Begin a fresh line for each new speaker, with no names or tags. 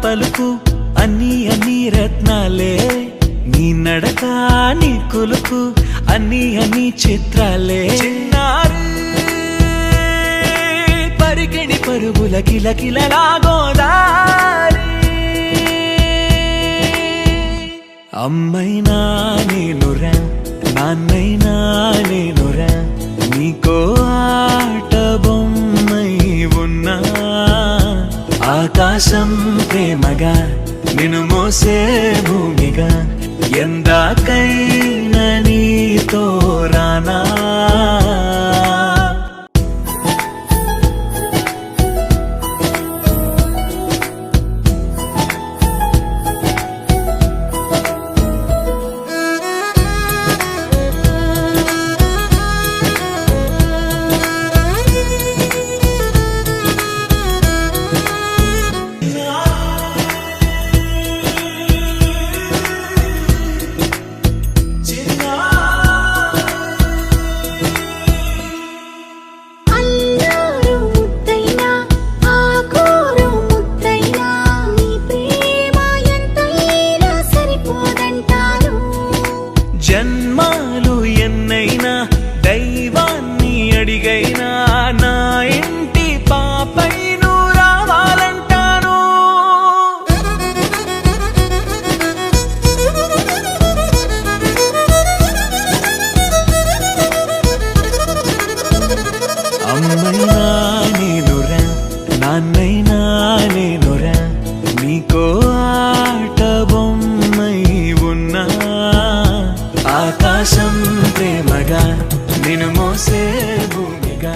పలుకు అన్ని అన్ని రత్నాలే, నీ నడక నీ కులుకు అన్ని అన్ని చిత్రాలే. చిన్నారి పరికిణి పరుగుల కిలకిలలా గోదారి, అమ్మైనా నేనురా నాన్నైనా నేనురా, నీకో ఆట బొమ్మై ఉన్నా. ఆకాశం ప్రేమగా నిన్ను మోసే భూమిగా, ఎందాకైనా నీతో రానా. జన్మాలు ఎన్నైనా దైవాన్ని అడిగైనా, నా ఇంటి పాపై నువ్వు రావాలంటాను. అమ్మైనా నేనురా నాన్నైనా నేనురా, నీకో ఆట బొమ్మై ఉన్నా. ఆకాశం ప్రేమగా నిన్ను మోసే భూమిగా.